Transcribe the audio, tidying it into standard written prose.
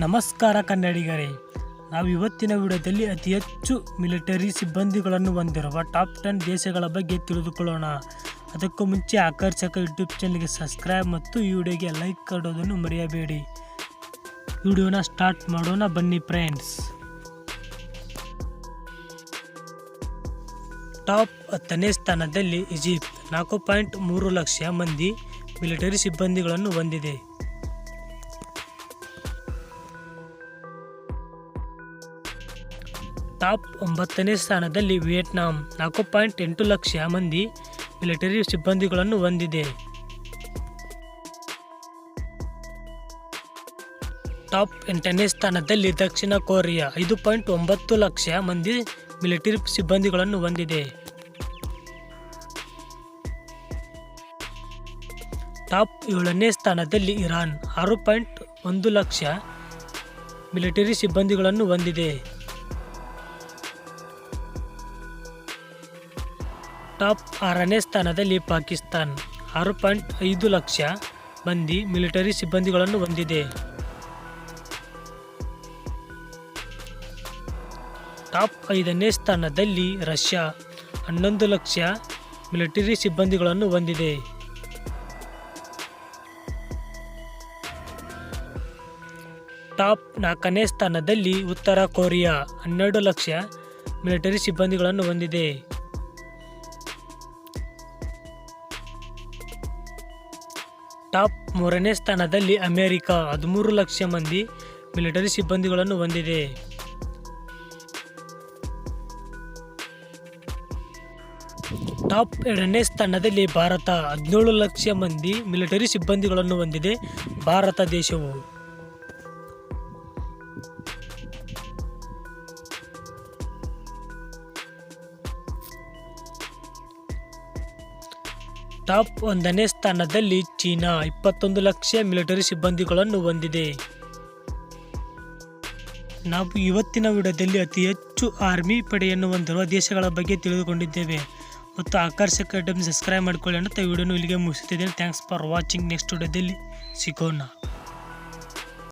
ನಮಸ್ಕಾರ ಕನ್ನಡಿಗರೇ, ನಾವು ಇವತ್ತಿನ ವಿಡಿಯೋದಲ್ಲಿ ಅತಿ ಹೆಚ್ಚು ಮಿಲಿಟರಿ ಸಿಬ್ಬಂದಿಗಳನ್ನು ಹೊಂದಿರುವ ಟಾಪ್ 10 ದೇಶಗಳ ಬಗ್ಗೆ ತಿಳಿದುಕೊಳ್ಳೋಣ. ಅದಕ್ಕೂ ಮುಂಚೆ ಆಕರ್ಷಕ ಯೂಟ್ಯೂಬ್ ಚಾನಲ್ಗೆ ಸಬ್ಸ್ಕ್ರೈಬ್ ಮತ್ತು ಈ ವಿಡಿಯೋಗೆ ಲೈಕ್ ಕೊಡೋದನ್ನು ಮರೆಯಬೇಡಿ. ವಿಡಿಯೋನ ಸ್ಟಾರ್ಟ್ ಮಾಡೋಣ ಬನ್ನಿ ಫ್ರೆಂಡ್ಸ್. ಟಾಪ್ 10ನೇ ಸ್ಥಾನದಲ್ಲಿ ಈಜಿಪ್ಟ್ 4.3 ಲಕ್ಷ ಮಂದಿ ಮಿಲಿಟರಿ ಸಿಬ್ಬಂದಿಗಳನ್ನು ಹೊಂದಿದೆ. ಟಾಪ್ 9ನೇ ಸ್ಥಾನದಲ್ಲಿ ವಿಯೆಟ್ನಾಂ 4.8 ಲಕ್ಷ ಮಂದಿ ಮಿಲಿಟರಿ ಸಿಬ್ಬಂದಿಗಳನ್ನು ಹೊಂದಿದೆ. ಟಾಪ್ 8ನೇ ಸ್ಥಾನದಲ್ಲಿ ದಕ್ಷಿಣ ಕೊರಿಯಾ 5.9 ಲಕ್ಷ ಮಂದಿ ಮಿಲಿಟರಿ ಸಿಬ್ಬಂದಿಗಳನ್ನು ಹೊಂದಿದೆ. ಟಾಪ್ 7ನೇ ಸ್ಥಾನದಲ್ಲಿ ಇರಾನ್ 6.1 ಲಕ್ಷ ಮಿಲಿಟರಿ ಸಿಬ್ಬಂದಿಗಳನ್ನು ಹೊಂದಿದೆ. ಟಾಪ್ 6ನೇ ಸ್ಥಾನದಲ್ಲಿ ಪಾಕಿಸ್ತಾನ್ 6.5 ಲಕ್ಷ ಮಂದಿ ಮಿಲಿಟರಿ ಸಿಬ್ಬಂದಿಗಳನ್ನು ಹೊಂದಿದೆ. ಟಾಪ್ 5ನೇ ಸ್ಥಾನದಲ್ಲಿ ರಷ್ಯಾ 11 ಲಕ್ಷ ಮಿಲಿಟರಿ ಸಿಬ್ಬಂದಿಗಳನ್ನು ಹೊಂದಿದೆ. ಟಾಪ್ 4ನೇ ಸ್ಥಾನದಲ್ಲಿ ಉತ್ತರ ಕೊರಿಯಾ 12 ಲಕ್ಷ ಮಿಲಿಟರಿ ಸಿಬ್ಬಂದಿಗಳನ್ನು ಹೊಂದಿದೆ. ಟಾಪ್ 3ನೇ ಸ್ಥಾನದಲ್ಲಿ ಅಮೆರಿಕ 13 ಲಕ್ಷ ಮಂದಿ ಮಿಲಿಟರಿ ಸಿಬ್ಬಂದಿಗಳನ್ನು ಹೊಂದಿದೆ. ಟಾಪ್ 2ನೇ ಸ್ಥಾನದಲ್ಲಿ ಭಾರತ 17 ಲಕ್ಷ ಮಂದಿ ಮಿಲಿಟರಿ ಸಿಬ್ಬಂದಿಗಳನ್ನು ಹೊಂದಿದೆ. ಭಾರತ ದೇಶವು ಟಾಪ್ 1ನೇ ಸ್ಥಾನದಲ್ಲಿ ಚೀನಾ 21 ಲಕ್ಷ ಮಿಲಿಟರಿ ಸಿಬ್ಬಂದಿಗಳನ್ನು ಹೊಂದಿದೆ. ನಾವು ಇವತ್ತಿನ ವಿಡಿಯೋದಲ್ಲಿ ಅತಿ ಹೆಚ್ಚು ಆರ್ಮಿ ಪಡೆಯನ್ನು ಹೊಂದಿರುವ ದೇಶಗಳ ಬಗ್ಗೆ ತಿಳಿದುಕೊಂಡಿದ್ದೇವೆ ಮತ್ತು ಆಕರ್ಷಕ ಯೂಟ್ಯೂಬ್ ಸಬ್ಸ್ಕ್ರೈಬ್ ಮಾಡಿಕೊಳ್ಳಿ ಅಂತ ವಿಡಿಯೋನು ಇಲ್ಲಿಗೆ ಮುಗಿಸುತ್ತಿದ್ದೇನೆ. Thanks for watching. ನೆಕ್ಸ್ಟ್ ವಿಡಿಯೋದಲ್ಲಿ ಸಿಗೋಣ.